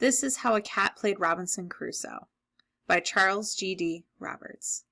This is How a Cat Played Robinson Crusoe by Charles G.D. Roberts.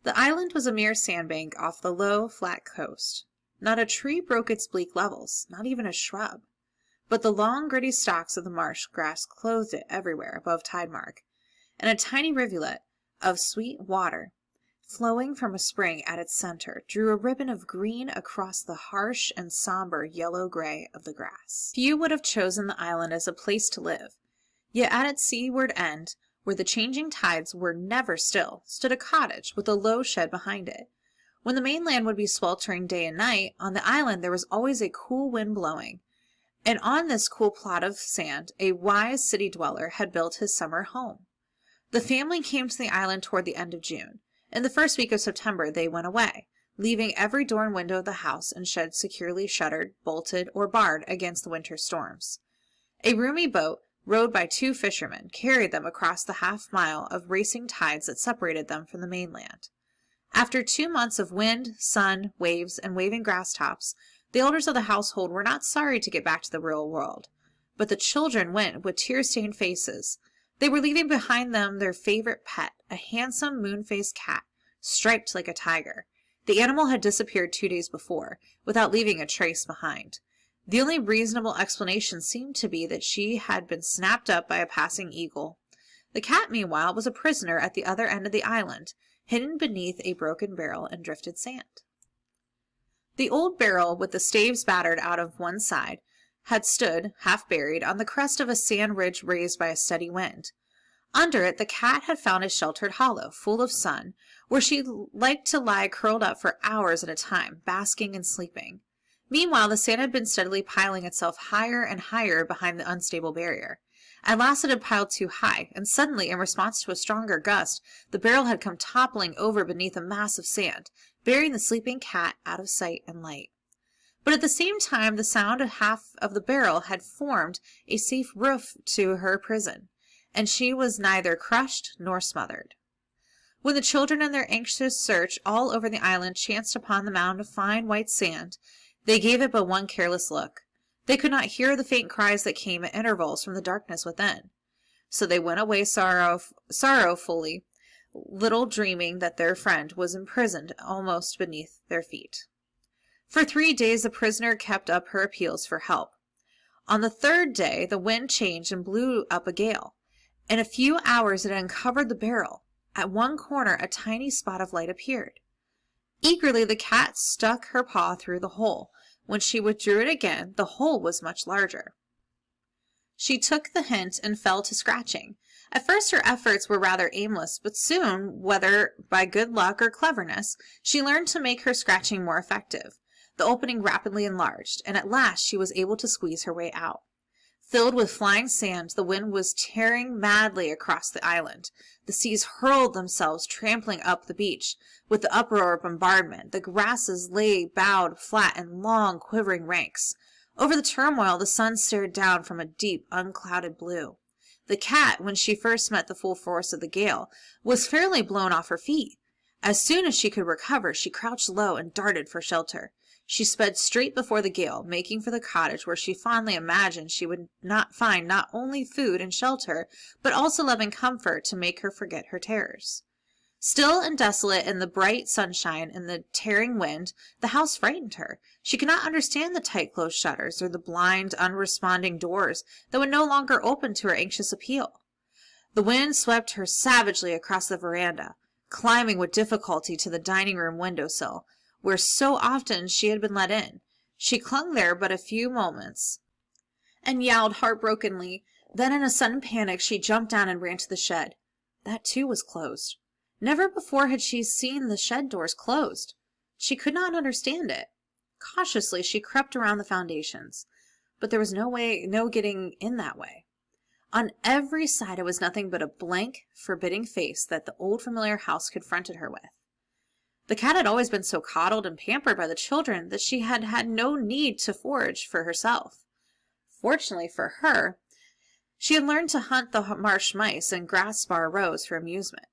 The island was a mere sandbank off the low, flat coast. Not a tree broke its bleak levels, not even a shrub. But the long, gritty stalks of the marsh grass clothed it everywhere above tide mark, and a tiny rivulet of sweet water, flowing from a spring at its center, drew a ribbon of green across the harsh and somber yellow-gray of the grass. Few would have chosen the island as a place to live, yet at its seaward end, where the changing tides were never still, stood a cottage with a low shed behind it. When the mainland would be sweltering day and night, on the island there was always a cool wind blowing, and on this cool plot of sand a wise city dweller had built his summer home. The family came to the island toward the end of June. In the first week of September they went away, leaving every door and window of the house and shed securely shuttered, bolted, or barred against the winter storms. A roomy boat, rowed by two fishermen, carried them across the half-mile of racing tides that separated them from the mainland. After 2 months of wind, sun, waves, and waving grass tops, the elders of the household were not sorry to get back to the real world. But the children went with tear-stained faces. They were leaving behind them their favorite pet, a handsome moon-faced cat, striped like a tiger. The animal had disappeared 2 days before, without leaving a trace behind. The only reasonable explanation seemed to be that she had been snapped up by a passing eagle. The cat, meanwhile, was a prisoner at the other end of the island, hidden beneath a broken barrel and drifted sand. The old barrel, with the staves battered out of one side, had stood, half buried, on the crest of a sand ridge raised by a steady wind. Under it the cat had found a sheltered hollow, full of sun, where she liked to lie curled up for hours at a time, basking and sleeping. Meanwhile the sand had been steadily piling itself higher and higher behind the unstable barrier. At last it had piled too high, and suddenly, in response to a stronger gust, the barrel had come toppling over beneath a mass of sand, burying the sleeping cat out of sight and light. But at the same time the sound of half of the barrel had formed a safe roof to her prison, and she was neither crushed nor smothered. When the children in their anxious search all over the island chanced upon the mound of fine white sand, they gave it but one careless look. They could not hear the faint cries that came at intervals from the darkness within. So they went away sorrowfully, little dreaming that their friend was imprisoned almost beneath their feet. For 3 days the prisoner kept up her appeals for help. On the 3rd day the wind changed and blew up a gale. In a few hours it had uncovered the barrel. At one corner a tiny spot of light appeared. Eagerly the cat stuck her paw through the hole. When she withdrew it again, the hole was much larger. She took the hint and fell to scratching. At first her efforts were rather aimless, but soon, whether by good luck or cleverness, she learned to make her scratching more effective. The opening rapidly enlarged, and at last she was able to squeeze her way out. Filled with flying sand, the wind was tearing madly across the island. The seas hurled themselves trampling up the beach. With the uproar of bombardment, the grasses lay bowed flat in long, quivering ranks. Over the turmoil, the sun stared down from a deep, unclouded blue. The cat, when she first met the full force of the gale, was fairly blown off her feet. As soon as she could recover, she crouched low and darted for shelter. She sped straight before the gale, making for the cottage where she fondly imagined she would not find not only food and shelter, but also love and comfort to make her forget her terrors. Still and desolate in the bright sunshine and the tearing wind, the house frightened her. She could not understand the tight-closed shutters or the blind, unresponding doors that would no longer open to her anxious appeal. The wind swept her savagely across the veranda, climbing with difficulty to the dining-room window-sill, where so often she had been let in. She clung there but a few moments and yowled heartbrokenly. Then in a sudden panic she jumped down and ran to the shed. That too was closed. Never before had she seen the shed doors closed. She could not understand it. Cautiously she crept around the foundations, but there was no getting in that way. On every side it was nothing but a blank, forbidding face that the old familiar house confronted her with. The cat had always been so coddled and pampered by the children that she had had no need to forage for herself. Fortunately for her, she had learned to hunt the marsh mice and grass spar roes for amusement.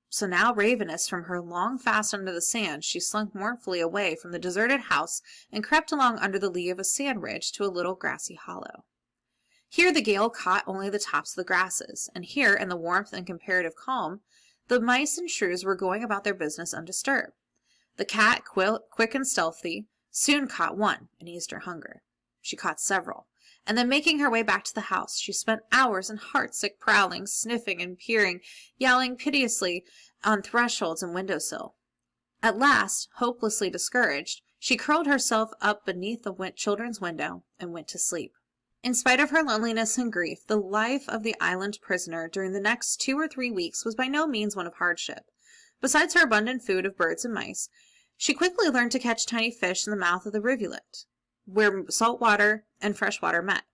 So now, ravenous from her long fast under the sand, she slunk mournfully away from the deserted house and crept along under the lee of a sand ridge to a little grassy hollow. Here the gale caught only the tops of the grasses, and here, in the warmth and comparative calm, the mice and shrews were going about their business undisturbed. The cat, quick and stealthy, soon caught one and eased her hunger. She caught several, and then making her way back to the house, she spent hours in heartsick prowling, sniffing and peering, yowling piteously on thresholds and windowsill. At last, hopelessly discouraged, she curled herself up beneath the children's window and went to sleep. In spite of her loneliness and grief, the life of the island prisoner during the next 2 or 3 weeks was by no means one of hardship. Besides her abundant food of birds and mice, she quickly learned to catch tiny fish in the mouth of the rivulet, where salt water and fresh water met.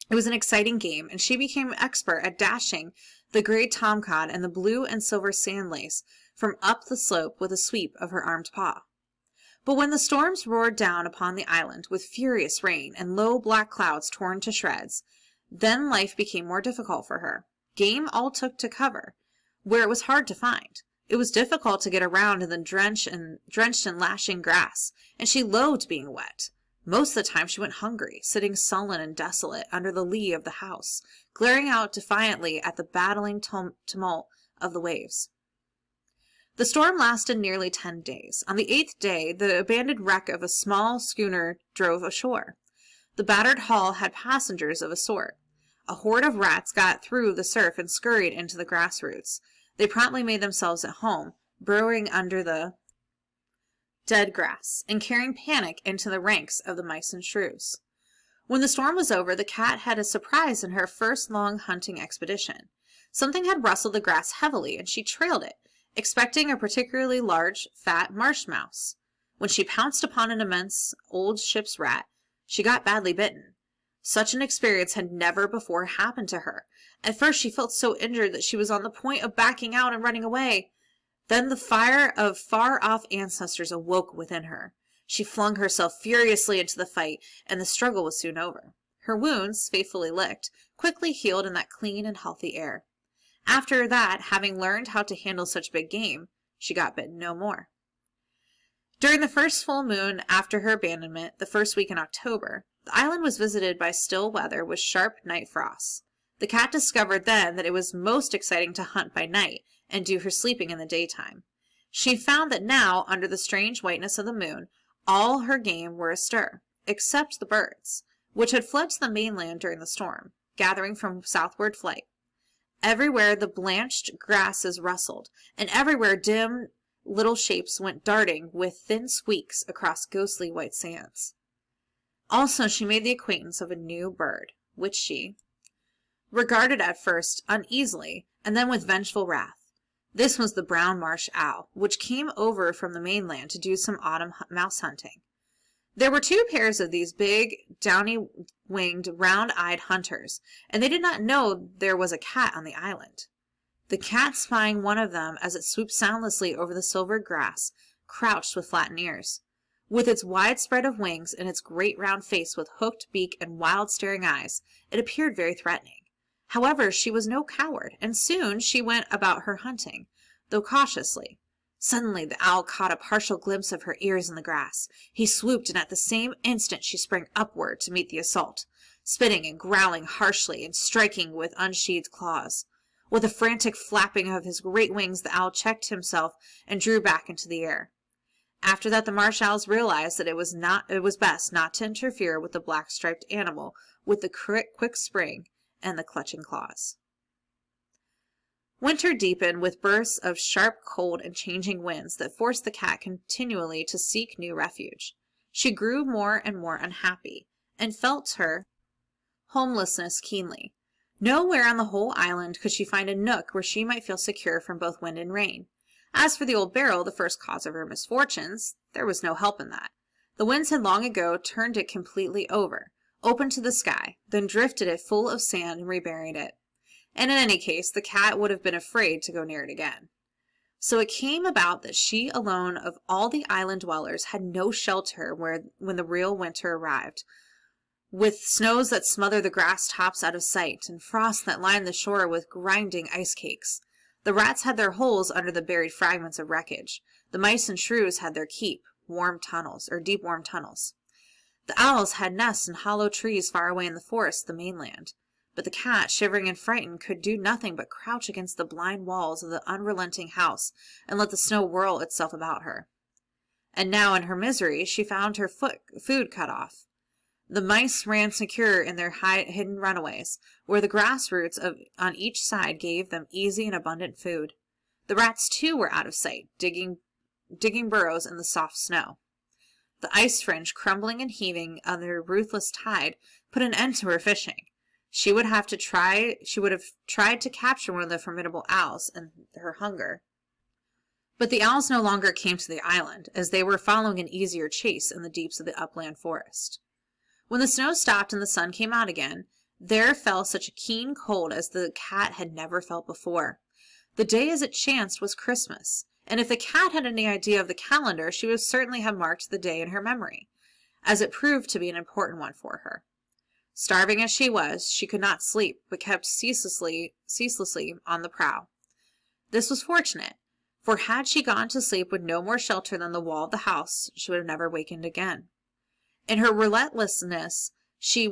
It was an exciting game, and she became expert at dashing the gray tomcod and the blue and silver sand lace from up the slope with a sweep of her armed paw. But when the storms roared down upon the island with furious rain and low black clouds torn to shreds, then life became more difficult for her. Game all took to cover, where it was hard to find. It was difficult to get around in the drenched and lashing grass, and she loathed being wet. Most of the time she went hungry, sitting sullen and desolate under the lee of the house, glaring out defiantly at the battling tumult of the waves. The storm lasted nearly 10 days. On the 8th day, the abandoned wreck of a small schooner drove ashore. The battered hull had passengers of a sort. A horde of rats got through the surf and scurried into the grass roots. They promptly made themselves at home, burrowing under the dead grass, and carrying panic into the ranks of the mice and shrews. When the storm was over, the cat had a surprise in her first long hunting expedition. Something had rustled the grass heavily, and she trailed it, expecting a particularly large, fat marsh mouse. When she pounced upon an immense old ship's rat, she got badly bitten. Such an experience had never before happened to her. At first she felt so injured that she was on the point of backing out and running away. Then the fire of far-off ancestors awoke within her. She flung herself furiously into the fight, and the struggle was soon over. Her wounds, faithfully licked, quickly healed in that clean and healthy air. After that, having learned how to handle such big game, she got bitten no more. During the first full moon after her abandonment, the first week in October, the island was visited by still weather with sharp night frosts. The cat discovered then that it was most exciting to hunt by night and do her sleeping in the daytime. She found that now, under the strange whiteness of the moon, all her game were astir, except the birds, which had fled to the mainland during the storm, gathering from southward flight. Everywhere the blanched grasses rustled, and everywhere dim little shapes went darting with thin squeaks across ghostly white sands. Also she made the acquaintance of a new bird, which she regarded at first uneasily, and then with vengeful wrath. This was the brown marsh owl, which came over from the mainland to do some autumn mouse hunting. There were 2 pairs of these big, downy-winged, round-eyed hunters, and they did not know there was a cat on the island. The cat, spying one of them as it swooped soundlessly over the silver grass, crouched with flattened ears. With its wide spread of wings and its great round face with hooked beak and wild staring eyes, it appeared very threatening. However, she was no coward, and soon she went about her hunting, though cautiously. Suddenly the owl caught a partial glimpse of her ears in the grass. He swooped, and at the same instant she sprang upward to meet the assault, spitting and growling harshly and striking with unsheathed claws. With a frantic flapping of his great wings, the owl checked himself and drew back into the air. After that, the marsh owls realized that it was best not to interfere with the black-striped animal with the quick spring and the clutching claws. Winter deepened with bursts of sharp cold and changing winds that forced the cat continually to seek new refuge. She grew more and more unhappy, and felt her homelessness keenly. Nowhere on the whole island could she find a nook where she might feel secure from both wind and rain. As for the old barrel, the first cause of her misfortunes, there was no help in that. The winds had long ago turned it completely over, open to the sky, then drifted it full of sand and reburied it. And in any case, the cat would have been afraid to go near it again. So it came about that she alone of all the island dwellers had no shelter when the real winter arrived, with snows that smother the grass tops out of sight, and frosts that line the shore with grinding ice cakes. The rats had their holes under the buried fragments of wreckage. The mice and shrews had their keep, deep warm tunnels. The owls had nests in hollow trees far away in the forest, the mainland. But the cat, shivering and frightened, could do nothing but crouch against the blind walls of the unrelenting house and let the snow whirl itself about her. And now, in her misery, she found her food cut off. The mice ran secure in their hidden runaways, where the grass roots on each side gave them easy and abundant food. The rats, too, were out of sight, digging burrows in the soft snow. The ice fringe, crumbling and heaving under ruthless tide, put an end to her fishing. She would have tried to capture one of the formidable owls in her hunger. But the owls no longer came to the island, as they were following an easier chase in the deeps of the upland forest. When the snow stopped and the sun came out again, there fell such a keen cold as the cat had never felt before. The day, as it chanced, was Christmas, and if the cat had any idea of the calendar, she would certainly have marked the day in her memory, as it proved to be an important one for her. Starving as she was, she could not sleep, but kept ceaselessly on the prowl. This was fortunate, for had she gone to sleep with no more shelter than the wall of the house, she would have never wakened again. In her restlessness, she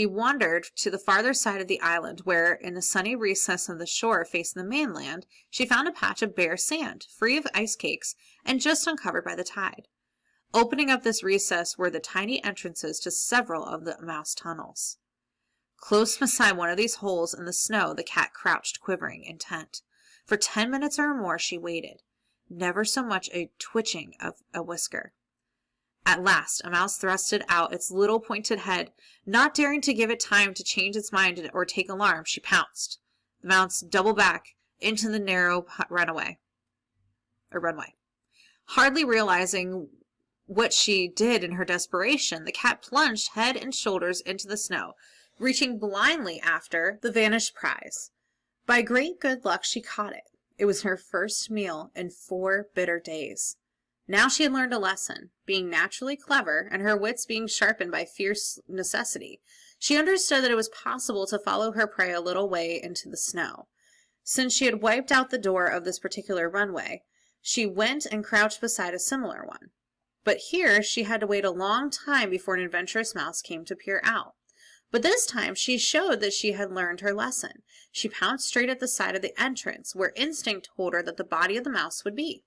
wandered to the farther side of the island, where, in the sunny recess of the shore facing the mainland, she found a patch of bare sand, free of ice cakes, and just uncovered by the tide. Opening up this recess were the tiny entrances to several of the mouse tunnels. Close beside one of these holes in the snow, the cat crouched, quivering, intent. For 10 minutes or more she waited, never so much a twitching of a whisker. At last, a mouse thrusted out its little pointed head. Not daring to give it time to change its mind or take alarm, she pounced. The mouse doubled back into the narrow runway. Hardly realizing what she did in her desperation, the cat plunged head and shoulders into the snow, reaching blindly after the vanished prize. By great good luck she caught it. It was her first meal in 4 bitter days. Now she had learned a lesson. Being naturally clever, and her wits being sharpened by fierce necessity, she understood that it was possible to follow her prey a little way into the snow. Since she had wiped out the door of this particular runway, she went and crouched beside a similar one. But here she had to wait a long time before an adventurous mouse came to peer out. But this time she showed that she had learned her lesson. She pounced straight at the side of the entrance, where instinct told her that the body of the mouse would be.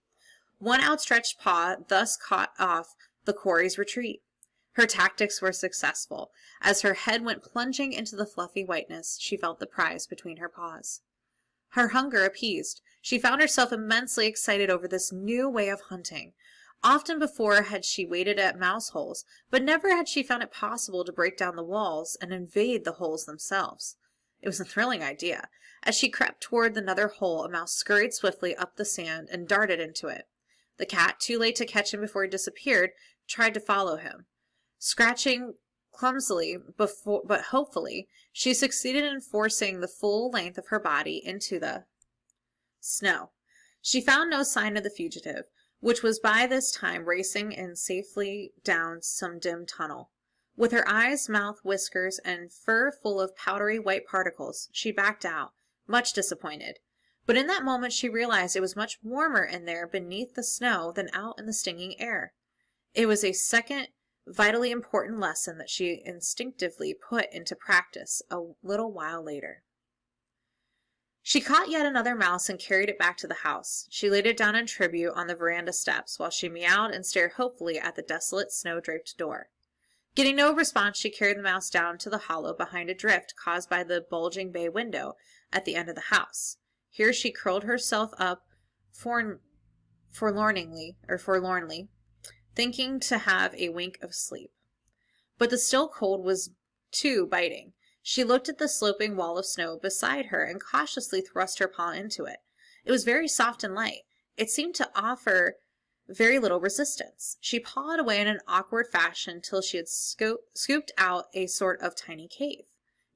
One outstretched paw thus cut off the quarry's retreat. Her tactics were successful. As her head went plunging into the fluffy whiteness, she felt the prize between her paws. Her hunger appeased, she found herself immensely excited over this new way of hunting. Often before had she waited at mouse holes, but never had she found it possible to break down the walls and invade the holes themselves. It was a thrilling idea. As she crept toward another hole, a mouse scurried swiftly up the sand and darted into it. The cat, too late to catch him before he disappeared, tried to follow him. Scratching clumsily, but hopefully, she succeeded in forcing the full length of her body into the snow. She found no sign of the fugitive, which was by this time racing in safely down some dim tunnel. With her eyes, mouth, whiskers, and fur full of powdery white particles, she backed out, much disappointed. But in that moment she realized it was much warmer in there beneath the snow than out in the stinging air. It was a second vitally important lesson that she instinctively put into practice a little while later. She caught yet another mouse and carried it back to the house. She laid it down in tribute on the veranda steps, while she meowed and stared hopefully at the desolate snow-draped door. Getting no response, she carried the mouse down to the hollow behind a drift caused by the bulging bay window at the end of the house. Here she curled herself up forlornly, thinking to have a wink of sleep. But the still cold was too biting. She looked at the sloping wall of snow beside her and cautiously thrust her paw into it. It was very soft and light. It seemed to offer very little resistance. She pawed away in an awkward fashion till she had scooped out a sort of tiny cave.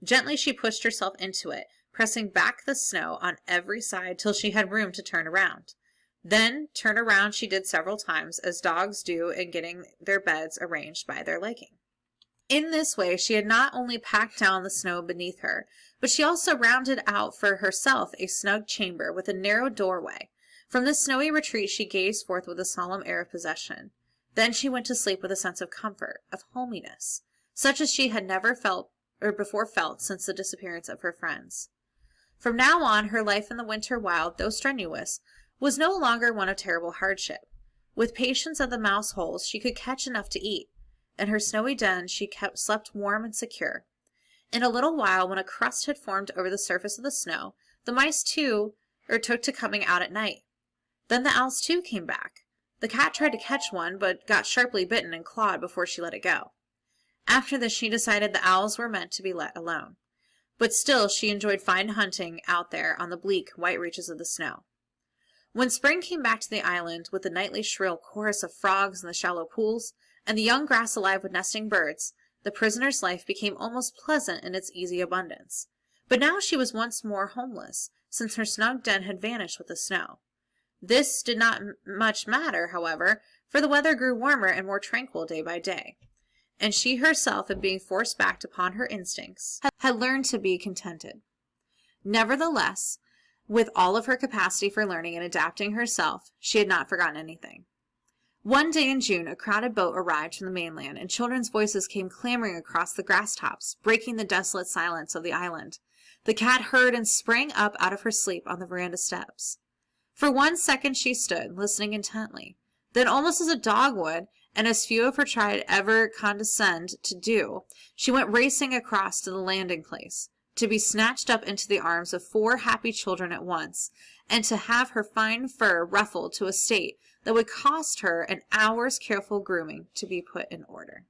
Gently she pushed herself into it, pressing back the snow on every side till she had room to turn around. Then turn around she did several times, as dogs do in getting their beds arranged by their liking. In this way she had not only packed down the snow beneath her, but she also rounded out for herself a snug chamber with a narrow doorway. From this snowy retreat she gazed forth with a solemn air of possession. Then she went to sleep with a sense of comfort, of hominess, such as she had never felt or before felt since the disappearance of her friends. From now on, her life in the winter wild, though strenuous, was no longer one of terrible hardship. With patience at the mouse holes, she could catch enough to eat. In her snowy den, she slept warm and secure. In a little while, when a crust had formed over the surface of the snow, the mice took to coming out at night. Then the owls too came back. The cat tried to catch one, but got sharply bitten and clawed before she let it go. After this, she decided the owls were meant to be let alone. But still, she enjoyed fine hunting out there on the bleak, white reaches of the snow. When spring came back to the island, with the nightly shrill chorus of frogs in the shallow pools, and the young grass alive with nesting birds, the prisoner's life became almost pleasant in its easy abundance. But now she was once more homeless, since her snug den had vanished with the snow. This did not much matter, however, for the weather grew warmer and more tranquil day by day, and she herself, in being forced back upon her instincts, had learned to be contented. Nevertheless, with all of her capacity for learning and adapting herself, she had not forgotten anything. One day in June, a crowded boat arrived from the mainland, and children's voices came clamoring across the grass tops, breaking the desolate silence of the island. The cat heard and sprang up out of her sleep on the veranda steps. For 1 second she stood, listening intently. Then, almost as a dog would, and as few of her tribe ever condescend to do, she went racing across to the landing place, to be snatched up into the arms of 4 happy children at once, and to have her fine fur ruffled to a state that would cost her an hour's careful grooming to be put in order.